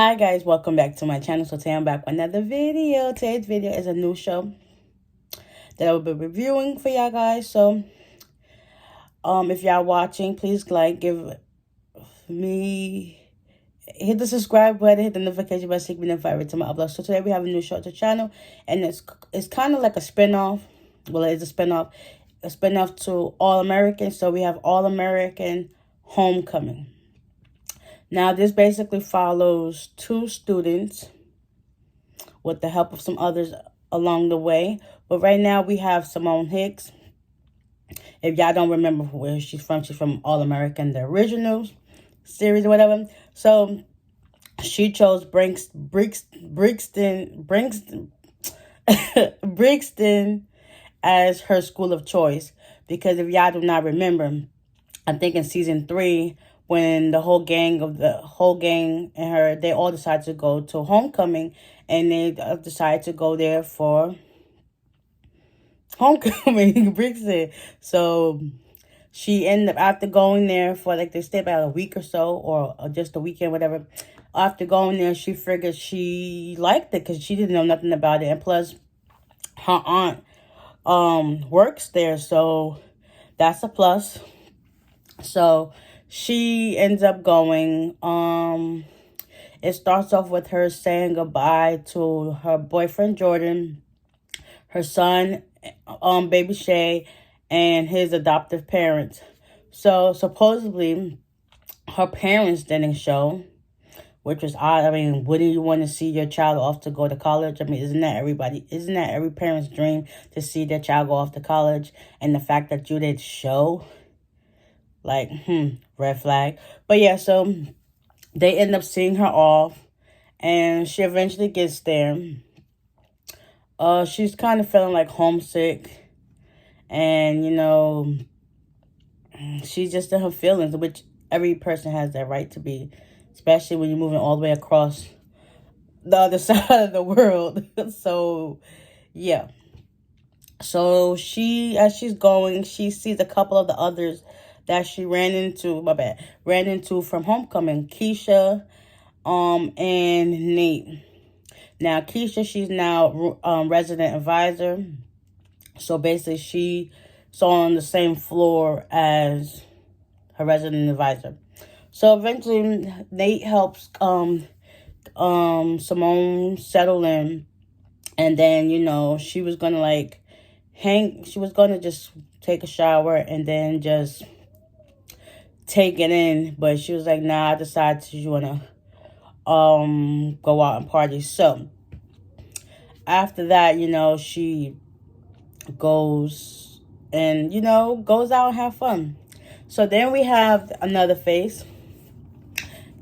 Hi guys, welcome back to my channel. So today I'm back with another video. Today's video is a new show that I will be reviewing for y'all guys. So if y'all watching, please give me, hit the subscribe button, hit the notification bell so you can be notified every time I upload. So today we have a new show to the channel, and it's kind of like a spinoff. Well, it is a spinoff to All American. So we have All American Homecoming. Now, this basically follows two students with the help of some others along the way. But right now, we have Simone Hicks. If y'all don't remember where she's from All American, the original series or whatever. So, she chose Brixton as her school of choice. Because if y'all do not remember, I think in season 3, when the whole gang and her, they all decided to go to homecoming, and they decided to go there for homecoming, Brixton. So she ended up, after going there for they stayed about a week or so, or just a weekend, whatever. After going there, she figured she liked it because she didn't know nothing about it, and plus her aunt works there, so that's a plus. So she ends up going. It starts off with her saying goodbye to her boyfriend Jordan, her son, baby Shay, and his adoptive parents. So supposedly her parents didn't show, which was odd. I mean, wouldn't you want to see your child off to go to college? I mean, isn't that every parent's dream to see their child go off to college? And the fact that you didn't show, red flag. But yeah, so they end up seeing her off, and she eventually gets there. She's kind of feeling like homesick, and she's just in her feelings, which every person has that right to be, especially when you're moving all the way across the other side of the world. So yeah, so as she's going, she sees a couple of the others that she ran into from homecoming, Keisha, and Nate. Now, Keisha, she's now resident advisor. So basically, she's on the same floor as her resident advisor. So eventually, Nate helps Simone settle in, and then she was gonna she was gonna just take a shower and then just take it in, but she was like, nah, I decided she wanna go out and party. So after that, she goes and goes out and have fun. So then we have another face,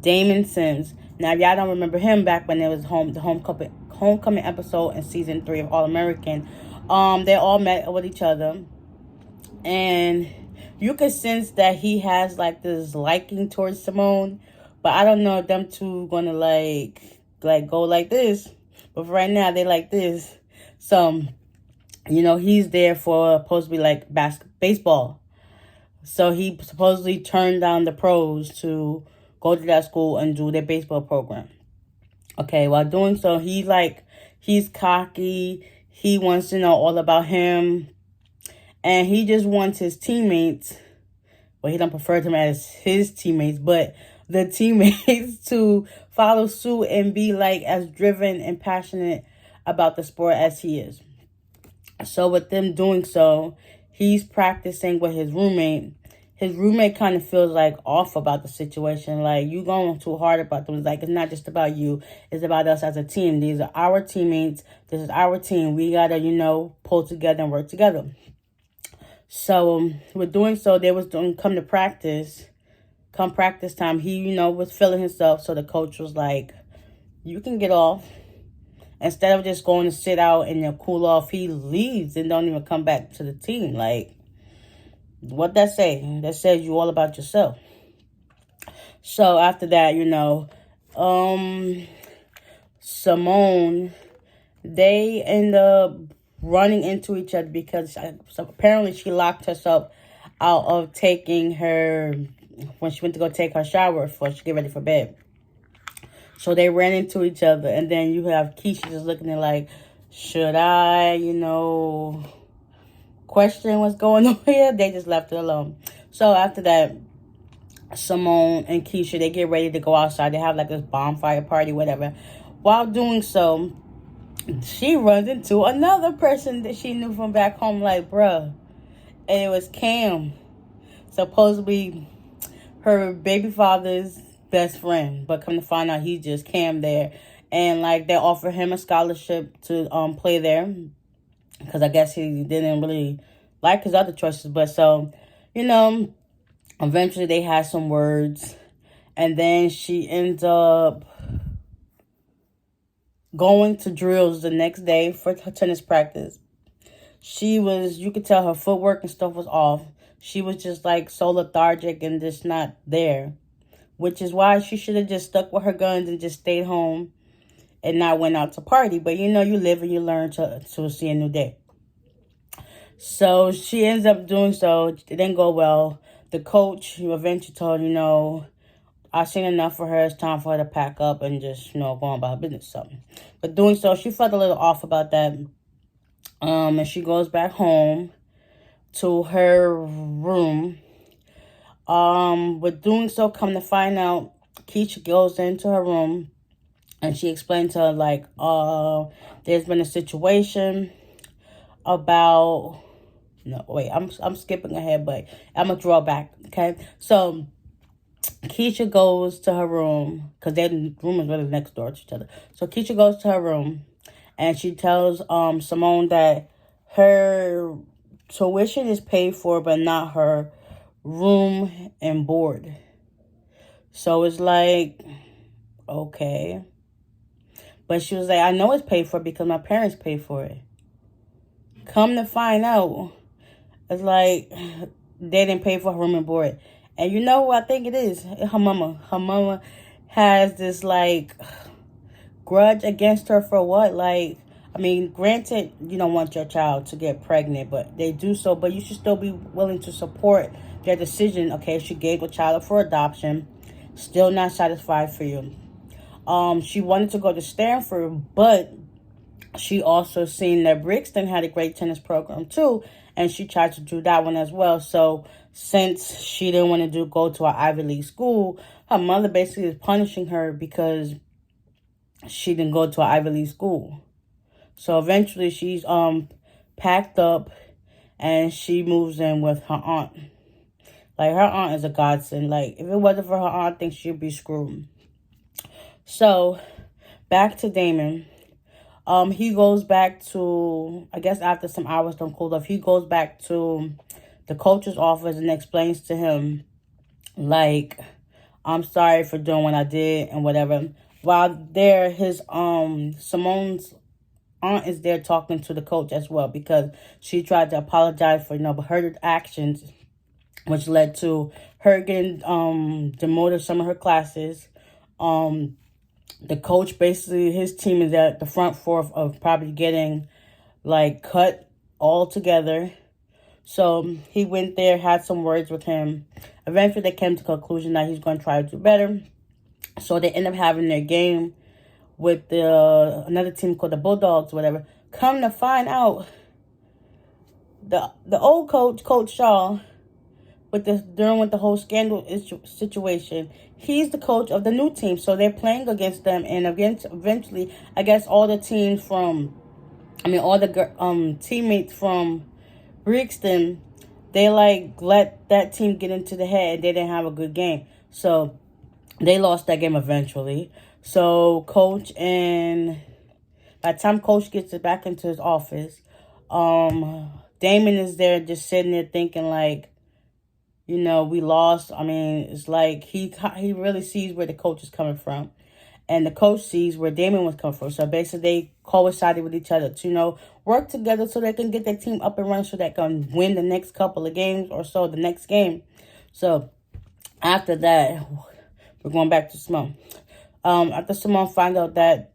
Damon Sims. Now, if y'all don't remember him, back when there was the homecoming episode in season 3 of All American, they all met with each other, and you could sense that he has this liking towards Simone, but I don't know if them two gonna go like this. But for right now, they like this. So he's there for supposed to be baseball. So he supposedly turned down the pros to go to that school and do their baseball program. Okay, while doing so, he's cocky. He wants to know all about him. And he just wants his teammates, well, he don't prefer them as his teammates, but the teammates to follow suit and be as driven and passionate about the sport as he is. So with them doing so, he's practicing with his roommate. His roommate kind of feels off about the situation. You going too hard about them. It's not just about you. It's about us as a team. These are our teammates. This is our team. We got to, pull together and work together. So with doing so, they was doing come practice time. He, was feeling himself. So the coach was like, you can get off. Instead of just going to sit out and cool off, he leaves and don't even come back to the team. What that say? That says you all about yourself. So after that, Simone, they end up running into each other because apparently she locked herself out of taking when she went to go take her shower before she get ready for bed. So they ran into each other, and then you have Keisha just looking at like, should I, question what's going on here? They just left it alone. So after that, Simone and Keisha, they get ready to go outside. They have like this bonfire party, whatever. While doing so, she runs into another person that she knew from back home, like, bruh. And it was Cam, supposedly her baby father's best friend. But come to find out, he's just Cam there. And like, they offered him a scholarship to play there, because I guess he didn't really like his other choices. But so, eventually they had some words. And then she ends up going to drills the next day for tennis practice. You could tell her footwork and stuff was off. She was just like so lethargic and just not there, which is why she should have just stuck with her guns and just stayed home and not went out to party. But you live and you learn to see a new day. So she ends up doing so. It didn't go well. The coach eventually told her, I've seen enough for her. It's time for her to pack up and just, go on about her business or something. But doing so, she felt a little off about that. And she goes back home to her room. With doing so, come to find out, Keisha goes into her room and she explained to her, like, there's been a situation about... No, wait, I'm skipping ahead, but I'm going to draw back, okay? So, Keisha goes to her room, because their room is really next door to each other. So, Keisha goes to her room, and she tells Simone that her tuition is paid for, but not her room and board. So, it's like, okay. But she was like, I know it's paid for because my parents paid for it. Come to find out, it's like they didn't pay for her room and board. And you know what I think it is? Her mama. Her mama has this, like, grudge against her for what? Like, I mean, granted, you don't want your child to get pregnant, but they do so. But you should still be willing to support their decision. Okay, she gave the child up for adoption. Still not satisfied for you. She wanted to go to Stanford, but she also seen that Brixton had a great tennis program too, and she tried to do that one as well. So since she didn't want to go to an Ivy League school, her mother basically is punishing her because she didn't go to an Ivy League school. So eventually she's packed up and she moves in with her aunt. Like, her aunt is a godsend. Like, if it wasn't for her aunt, I think she'd be screwed. So back to Damon. He goes back to, I guess after some hours done cooled off, he goes back to the coach's office and explains to him, like, I'm sorry for doing what I did and whatever. While there, his, Simone's aunt is there talking to the coach as well, because she tried to apologize for, her actions, which led to her getting, demoted some of her classes. The coach, basically, his team is at the front fourth of probably getting, like, cut all together. So he went there, had some words with him. Eventually, they came to the conclusion that he's going to try to do better. So they end up having their game with another team called the Bulldogs, whatever. Come to find out, the old coach, Coach Shaw, with the whole scandal situation, he's the coach of the new team. So they're playing against them, and eventually, I guess all the teammates from Brixton, they like let that team get into the head. They didn't have a good game, so they lost that game eventually. So by the time Coach gets it back into his office, Damon is there just sitting there thinking, like, we lost. I mean, it's like he really sees where the coach is coming from. And the coach sees where Damon was coming from. So basically, they coincided with each other to, work together so they can get their team up and running so they can win the next couple of games or so, the next game. So after that, we're going back to Simone. After Simone found out that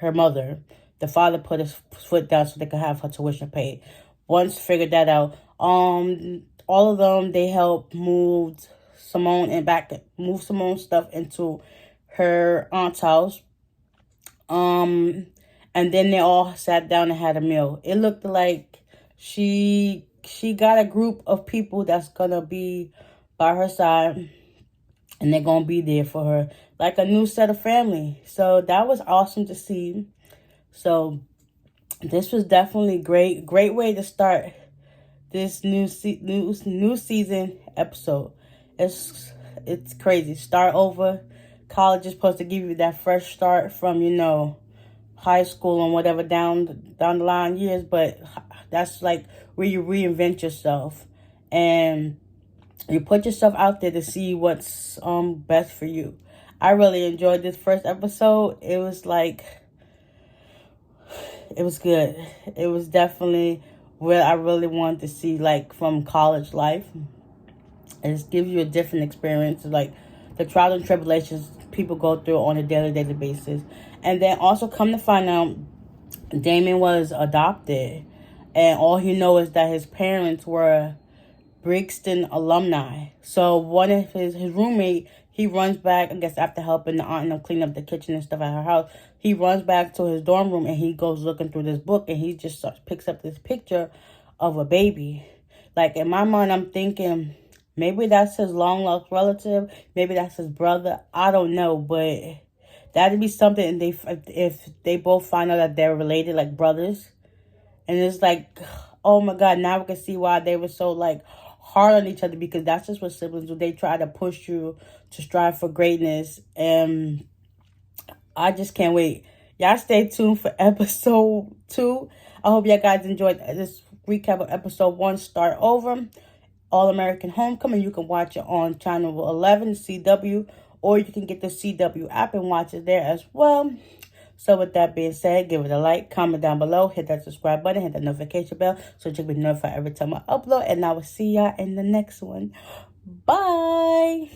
her mother, the father put his foot down so they could have her tuition paid. Once figured that out, all of them, they helped move Simone's stuff into her aunt's house. And then they all sat down and had a meal. It looked like she got a group of people that's gonna be by her side, and they're gonna be there for her, like a new set of family. So that was awesome to see. So this was definitely great way to start this new season episode. It's crazy. Start over. College is supposed to give you that fresh start from, high school and whatever down the line years, but that's like where you reinvent yourself and you put yourself out there to see what's best for you. I really enjoyed this first episode. It was good. It was definitely what I really wanted to see, like, from college life. It gives you a different experience, like the trials and tribulations people go through on a daily basis. And then also come to find out, Damon was adopted, and all he knows is that his parents were Brixton alumni. So one of his roommate, he runs back, I guess after helping the aunt clean up the kitchen and stuff at her house, he runs back to his dorm room and he goes looking through this book and he just picks up this picture of a baby. Like, in my mind, I'm thinking maybe that's his long lost relative, maybe that's his brother. I don't know, but that'd be something if they both find out that they're related, like brothers. And it's like, oh my God, now we can see why they were so, like, hard on each other, because that's just what siblings do. They try to push you to strive for greatness. And I just can't wait. Y'all stay tuned for episode 2. I hope y'all guys enjoyed this recap of episode 1, Start Over, All American Homecoming. You can watch it on channel 11, CW, or you can get the CW app and watch it there as well. So with that being said, give it a like, comment down below, hit that subscribe button, hit that notification bell so you can be notified every time I upload. And I will see y'all in the next one. Bye.